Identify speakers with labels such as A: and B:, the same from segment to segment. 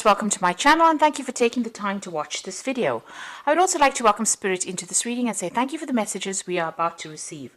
A: Welcome to my channel and thank you for taking the time to watch this video. I would also like to welcome Spirit into this reading and say thank you for the messages we are about to receive.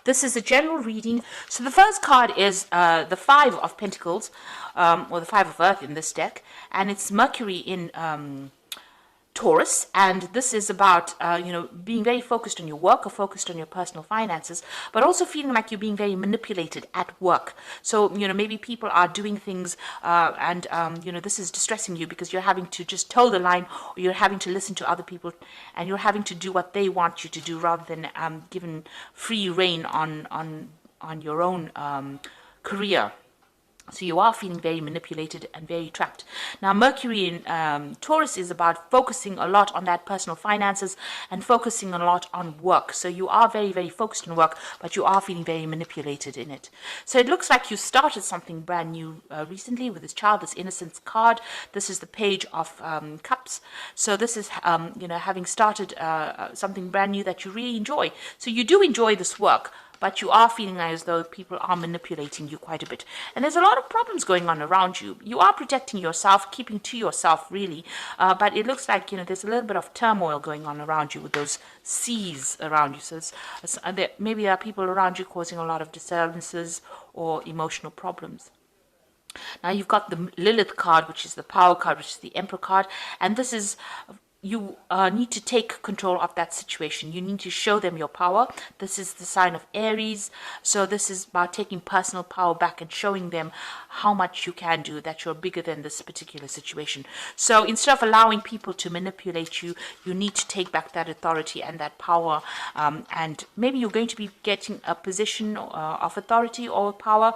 A: This is a general reading. So the first card is the Five of Pentacles, or the Five of Earth in this deck, and it's Mercury in Taurus, and this is about being very focused on your work or focused on your personal finances, but also feeling like you're being very manipulated at work. So maybe people are doing things and this is distressing you because you're having to just toe the line, or you're having to listen to other people and you're having to do what they want you to do rather than given free reign on your own career. So you are feeling very manipulated and very trapped. Now, Mercury in Taurus is about focusing a lot on that personal finances and focusing a lot on work. So you are very, very focused on work, but you are feeling very manipulated in it. So it looks like you started something brand new recently with this child, this innocence card. This is the Page of Cups. So this is, having started something brand new that you really enjoy. So you do enjoy this work, but you are feeling as though people are manipulating you quite a bit. And there's a lot of problems going on around you. You are protecting yourself, keeping to yourself, really. But it looks like, there's a little bit of turmoil going on around you with those seas around you. So maybe there are people around you causing a lot of disturbances or emotional problems. Now you've got the Lilith card, which is the Power card, which is the Emperor card. And this is... you need to take control of that situation. You need to show them your power. This is the sign of Aries. So this is about taking personal power back and showing them how much you can do, that you're bigger than this particular situation. So instead of allowing people to manipulate you, you need to take back that authority and that power. And maybe you're going to be getting a position of authority or power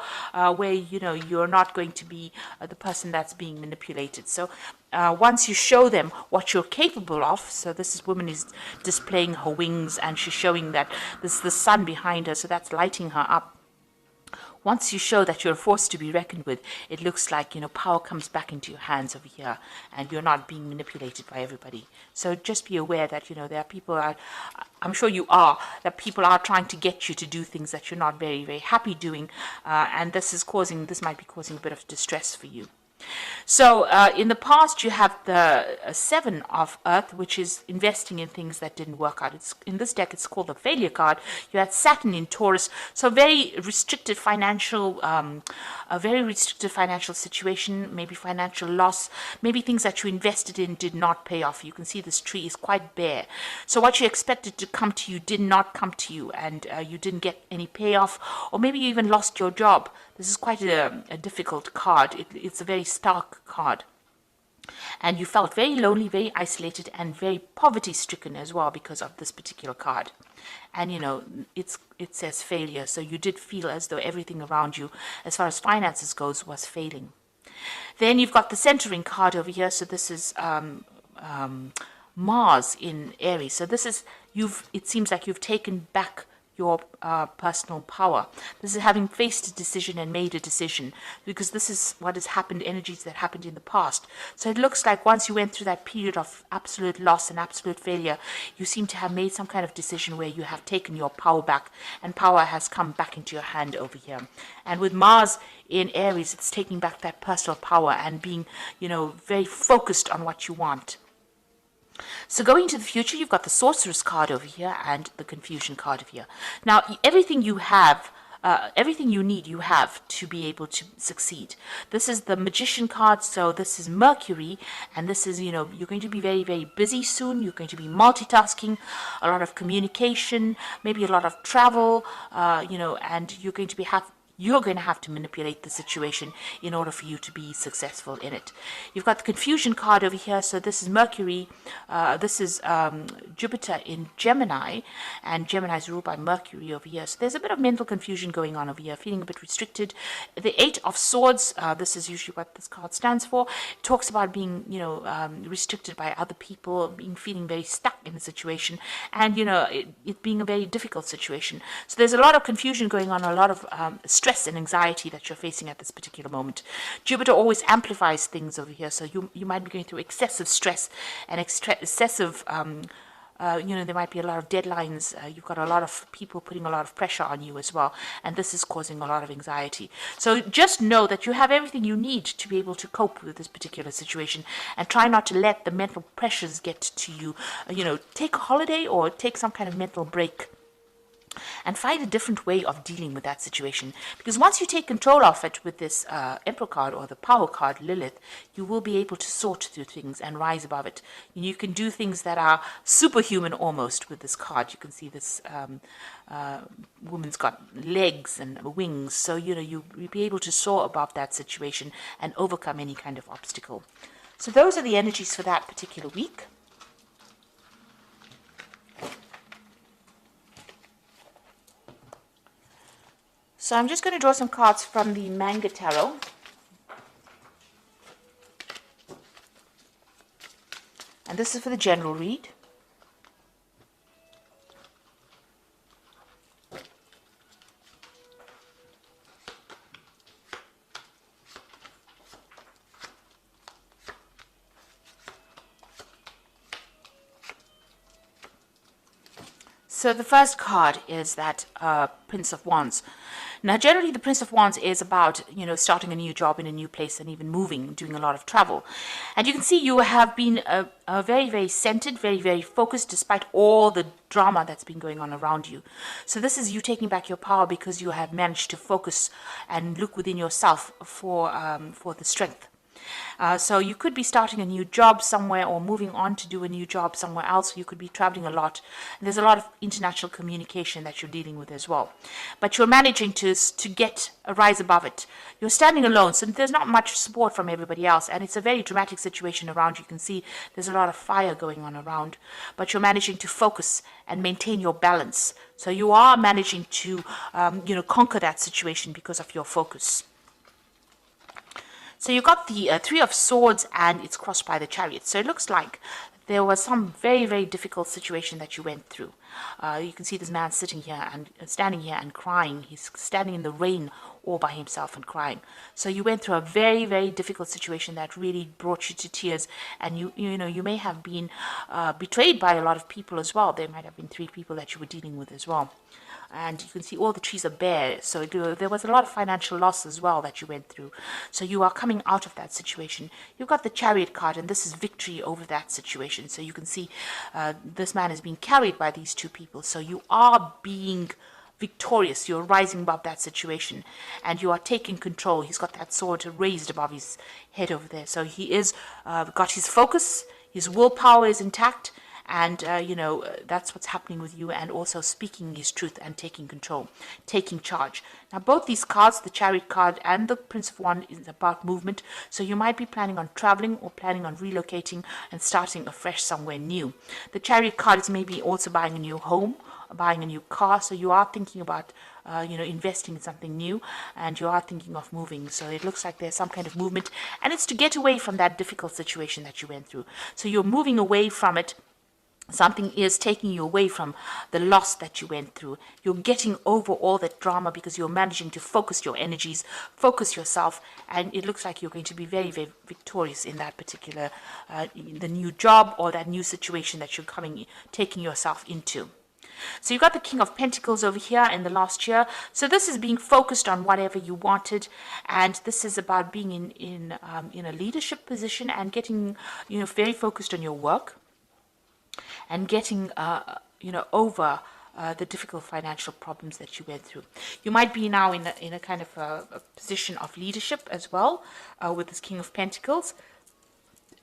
A: where, you're not going to be the person that's being manipulated. So once you show them what you're capable of, so this woman is displaying her wings and she's showing that there's the sun behind her, so that's lighting her up. Once you show that you're a force to be reckoned with, it looks like, power comes back into your hands over here and you're not being manipulated by everybody. So just be aware that, there are people, I'm sure you are, that people are trying to get you to do things that you're not very, very happy doing. And this might be causing a bit of distress for you. So in the past, you have the Seven of Earth, which is investing in things that didn't work out. In this deck, it's called the Failure card. You had Saturn in Taurus, so very restricted financial, a very restricted financial situation, maybe financial loss, maybe things that you invested in did not pay off. You can see this tree is quite bare. So what you expected to come to you did not come to you, and you didn't get any payoff, or maybe you even lost your job. This is quite a difficult card. It's a very stark card. And you felt very lonely, very isolated, and very poverty-stricken as well because of this particular card. And, it says failure. So you did feel as though everything around you, as far as finances goes, was failing. Then you've got the centering card over here. So this is Mars in Aries. So this is, it seems like you've taken back your personal power. This is having faced a decision and made a decision, because this is what has happened, energies that happened in the past. So it looks like once you went through that period of absolute loss and absolute failure, you seem to have made some kind of decision where you have taken your power back, and power has come back into your hand over here. And with Mars in Aries, it's taking back that personal power and being, very focused on what you want. So going to the future, you've got the Sorceress card over here and the Confusion card over here. Now, everything you have, everything you need, you have to be able to succeed. This is the Magician card, so this is Mercury, and this is, you're going to be very, very busy soon. You're going to be multitasking, a lot of communication, maybe a lot of travel, and you're going to have to manipulate the situation in order for you to be successful in it. You've got the Confusion card over here. So this is Mercury. This is Jupiter in Gemini, and Gemini is ruled by Mercury over here. So there's a bit of mental confusion going on over here, feeling a bit restricted. The Eight of Swords, this is usually what this card stands for. It talks about being, restricted by other people, feeling very stuck in a situation, and, it being a very difficult situation. So there's a lot of confusion going on, a lot of stress and anxiety that you're facing at this particular moment. Jupiter always amplifies things over here, so you might be going through excessive stress and excessive there might be a lot of deadlines. You've got a lot of people putting a lot of pressure on you as well, and this is causing a lot of anxiety. So just know that you have everything you need to be able to cope with this particular situation, and try not to let the mental pressures get to you. Take a holiday or take some kind of mental break and find a different way of dealing with that situation. Because once you take control of it with this Emperor card or the Power card, Lilith, you will be able to sort through things and rise above it. You can do things that are superhuman almost with this card. You can see this woman's got legs and wings. So, you'll be able to soar above that situation and overcome any kind of obstacle. So those are the energies for that particular week. So I'm just going to draw some cards from the Manga Tarot. And this is for the general read. So the first card is that Prince of Wands. Now, generally, the Prince of Wands is about, starting a new job in a new place and even moving, doing a lot of travel. And you can see you have been very, very centered, very, very focused, despite all the drama that's been going on around you. So this is you taking back your power because you have managed to focus and look within yourself for the strength. So you could be starting a new job somewhere or moving on to do a new job somewhere else. You could be traveling a lot. And there's a lot of international communication that you're dealing with as well. But you're managing to get a rise above it. You're standing alone, so there's not much support from everybody else. And it's a very dramatic situation around. You can see there's a lot of fire going on around. But you're managing to focus and maintain your balance. So you are managing to, conquer that situation because of your focus. So you got the Three of Swords, and it's crossed by the Chariot. So it looks like there was some very, very difficult situation that you went through. You can see this man sitting here and standing here and crying. He's standing in the rain all by himself and crying. So you went through a very, very difficult situation that really brought you to tears. And you may have been betrayed by a lot of people as well. There might have been 3 people that you were dealing with as well. And you can see all the trees are bare. So there was a lot of financial loss as well that you went through. So you are coming out of that situation. You've got the Chariot card, and this is victory over that situation. So you can see this man is being carried by these 2 people. So you are being victorious. You're rising above that situation, and you are taking control. He's got that sword raised above his head over there. So he is got his focus. His willpower is intact. And, that's what's happening with you, and also speaking his truth and taking control, taking charge. Now, both these cards, the Chariot card and the Prince of Wands, is about movement. So you might be planning on traveling or planning on relocating and starting afresh somewhere new. The Chariot card is maybe also buying a new home, buying a new car. So you are thinking about, investing in something new, and you are thinking of moving. So it looks like there's some kind of movement, and it's to get away from that difficult situation that you went through. So you're moving away from it. Something is taking you away from the loss that you went through. You're getting over all that drama because you're managing to focus your energies, focus yourself, and it looks like you're going to be very, very victorious in that particular, the new job or that new situation that you're taking yourself into. So you've got the King of Pentacles over here in the last year. So this is being focused on whatever you wanted, and this is about being in a leadership position and getting, very focused on your work. And getting, over the difficult financial problems that you went through. You might be now in a kind of a position of leadership as well with this King of Pentacles.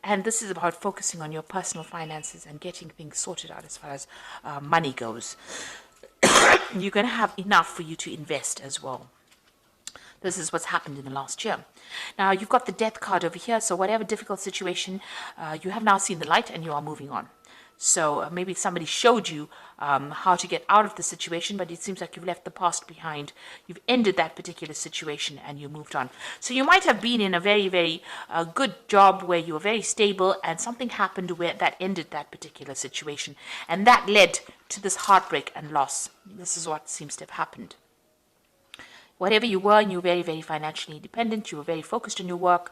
A: And this is about focusing on your personal finances and getting things sorted out as far as money goes. You're going to have enough for you to invest as well. This is what's happened in the last year. Now, you've got the Death card over here. So whatever difficult situation, you have now seen the light and you are moving on. So maybe somebody showed you how to get out of the situation, but it seems like you've left the past behind. You've ended that particular situation and you moved on. So you might have been in a very, very good job where you were very stable, and something happened where that ended that particular situation. And that led to this heartbreak and loss. This is what seems to have happened. whatever you were, and you were very, very financially independent, you were very focused on your work,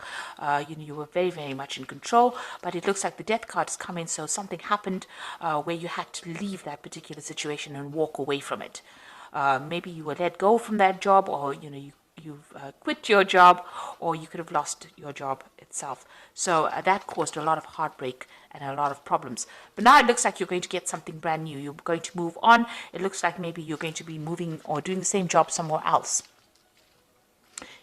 A: you were very, very much in control, but it looks like the death card has come in, so something happened where you had to leave that particular situation and walk away from it. Maybe you were let go from that job, or you've quit your job, or you could have lost your job itself. So that caused a lot of heartbreak and a lot of problems. But now it looks like you're going to get something brand new. You're going to move on. It looks like maybe you're going to be moving or doing the same job somewhere else.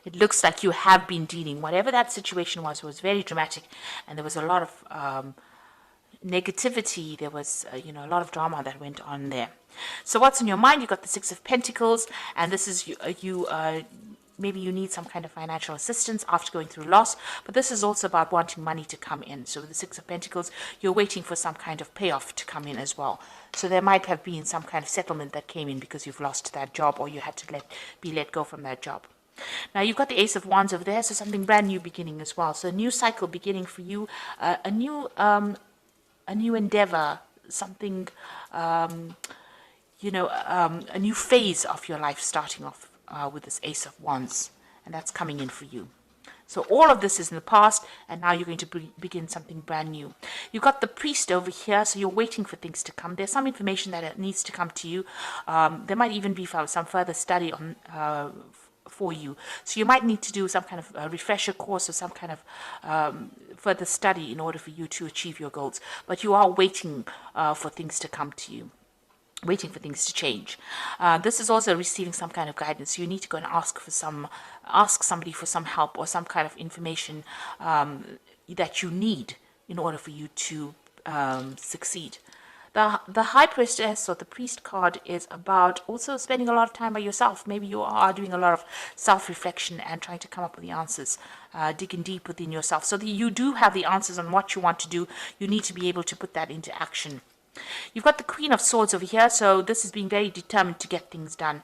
A: It looks like you have been dealing, whatever that situation was very dramatic, and there was a lot of negativity. There was a lot of drama that went on there. So what's on your mind? You got the Six of Pentacles, and this is maybe you need some kind of financial assistance after going through loss, but this is also about wanting money to come in. So with the Six of Pentacles, you're waiting for some kind of payoff to come in as well. So there might have been some kind of settlement that came in because you've lost that job, or you had to be let go from that job. Now you've got the Ace of Wands over there, so something brand new beginning as well. So a new cycle beginning for you, a new endeavor, something, a new phase of your life starting off with this Ace of Wands, and that's coming in for you. So all of this is in the past, and now you're going to begin something brand new. You've got the Priest over here, so you're waiting for things to come. There's some information that needs to come to you. There might even be some further study on for you. So you might need to do some kind of a refresher course or some kind of further study in order for you to achieve your goals. But you are waiting for things to come to you, waiting for things to change. This is also receiving some kind of guidance. You need to go and ask somebody for some help or some kind of information that you need in order for you to succeed. The High Priestess, or the Priest card, is about also spending a lot of time by yourself. Maybe you are doing a lot of self-reflection and trying to come up with the answers, digging deep within yourself. So that you do have the answers on what you want to do. You need to be able to put that into action. You've got the Queen of Swords over here, so this is being very determined to get things done.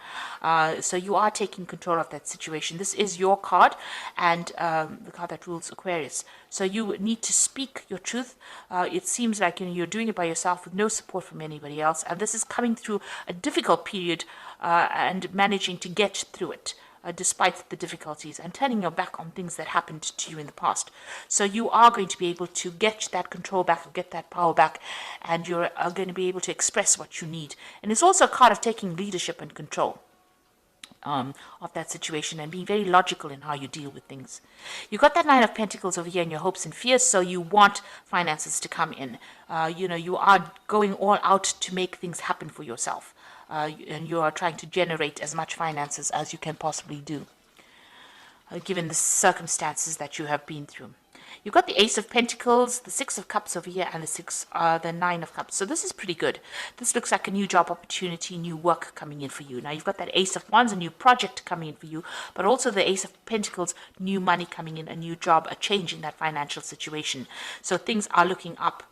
A: So you are taking control of that situation. This is your card, and the card that rules Aquarius. So you need to speak your truth. It seems like you're doing it by yourself with no support from anybody else, and this is coming through a difficult period and managing to get through it. Despite the difficulties, and turning your back on things that happened to you in the past. So you are going to be able to get that control back, or get that power back, and you're going to be able to express what you need. And it's also a card of taking leadership and control of that situation and being very logical in how you deal with things. You've got that Nine of Pentacles over here in your hopes and fears, so you want finances to come in. You are going all out to make things happen for yourself. And you are trying to generate as much finances as you can possibly do, given the circumstances that you have been through. You've got the Ace of Pentacles, the Six of Cups over here, and the Nine of Cups. So this is pretty good. This looks like a new job opportunity, new work coming in for you. Now you've got that Ace of Wands, a new project coming in for you, but also the Ace of Pentacles, new money coming in, a new job, a change in that financial situation. So things are looking up.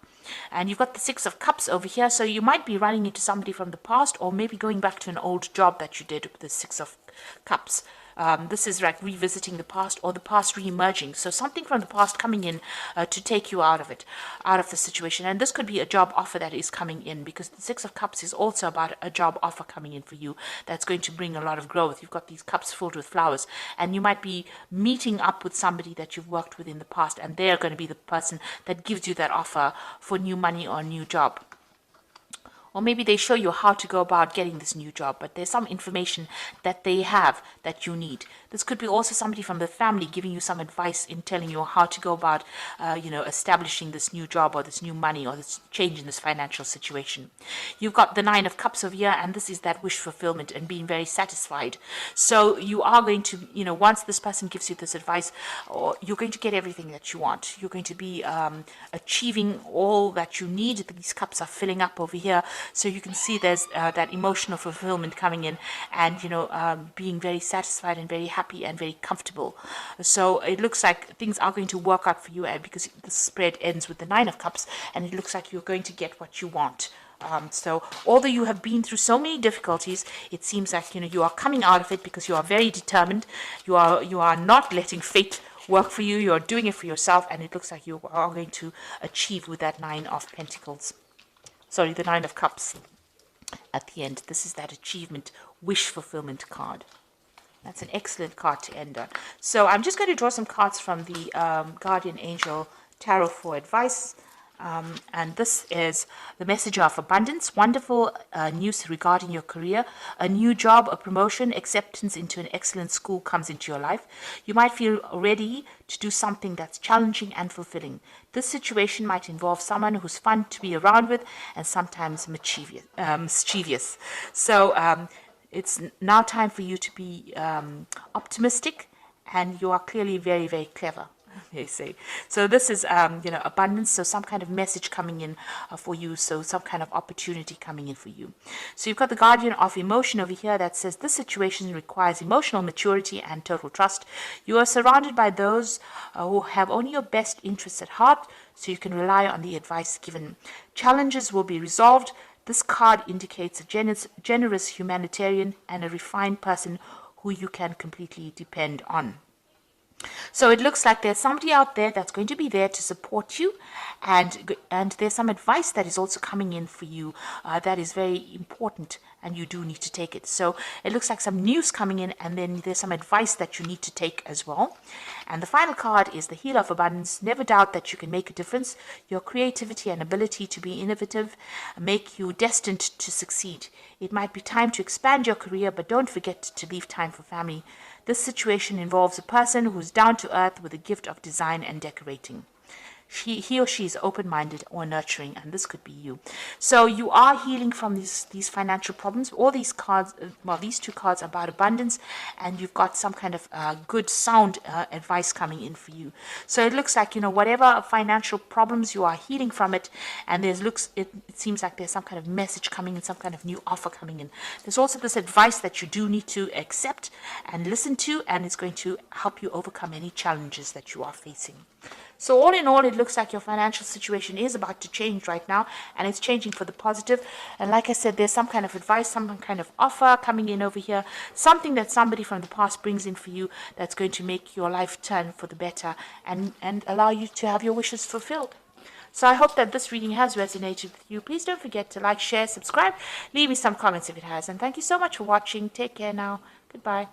A: And you've got the Six of Cups over here, so you might be running into somebody from the past, or maybe going back to an old job that you did with the Six of Cups. This is like revisiting the past, or the past re-emerging. So something from the past coming in to take you out of it, out of the situation. And this could be a job offer that is coming in, because the Six of Cups is also about a job offer coming in for you that's going to bring a lot of growth. You've got these cups filled with flowers, and you might be meeting up with somebody that you've worked with in the past, and they're going to be the person that gives you that offer for new money or a new job. Or maybe they show you how to go about getting this new job, but there's some information that they have that you need. This could be also somebody from the family giving you some advice in telling you how to go about, establishing this new job or this new money or this change in this financial situation. You've got the Nine of Cups over here, and this is that wish fulfillment and being very satisfied. So you are going to, once this person gives you this advice, or you're going to get everything that you want. You're going to be achieving all that you need. These cups are filling up over here. So you can see there's that emotional fulfillment coming in, and being very satisfied and very happy and very comfortable. So it looks like things are going to work out for you, because the spread ends with the Nine of Cups, and it looks like you're going to get what you want. So although you have been through so many difficulties, it seems like you are coming out of it because you are very determined. You are not letting fate work for you. You are doing it for yourself, and it looks like you are going to achieve with that Nine of Pentacles. Sorry, the Nine of Cups at the end. This is that achievement, wish fulfillment card. That's an excellent card to end on. So I'm just going to draw some cards from the Guardian Angel Tarot for advice. And this is the message of abundance, wonderful news regarding your career, a new job, a promotion, acceptance into an excellent school comes into your life. You might feel ready to do something that's challenging and fulfilling. This situation might involve someone who's fun to be around with and sometimes mischievous. So it's now time for you to be optimistic, and you are clearly very, very clever. They say. So this is, abundance. So some kind of message coming in for you. So some kind of opportunity coming in for you. So you've got the Guardian of Emotion over here that says this situation requires emotional maturity and total trust. You are surrounded by those who have only your best interests at heart, so you can rely on the advice given. Challenges will be resolved. This card indicates a generous humanitarian and a refined person who you can completely depend on. So it looks like there's somebody out there that's going to be there to support you, and there's some advice that is also coming in for you that is very important, and you do need to take it. So it looks like some news coming in, and then there's some advice that you need to take as well. And the final card is the Healer of Abundance. Never doubt that you can make a difference. Your creativity and ability to be innovative make you destined to succeed. It might be time to expand your career, but don't forget to leave time for family. This situation involves a person who's down to earth with a gift of design and decorating. He or she is open-minded or nurturing, and this could be you. So you are healing from these financial problems. All these cards, these two cards are about abundance, and you've got some kind of good, sound advice coming in for you. So it looks like, whatever financial problems, you are healing from it, and it seems like there's some kind of message coming in, some kind of new offer coming in. There's also this advice that you do need to accept and listen to, and it's going to help you overcome any challenges that you are facing. So all in all, it looks like your financial situation is about to change right now, and it's changing for the positive. And like I said, there's some kind of advice, some kind of offer coming in over here, something that somebody from the past brings in for you that's going to make your life turn for the better and allow you to have your wishes fulfilled. So I hope that this reading has resonated with you. Please don't forget to like, share, subscribe, leave me some comments if it has. And thank you so much for watching. Take care now. Goodbye.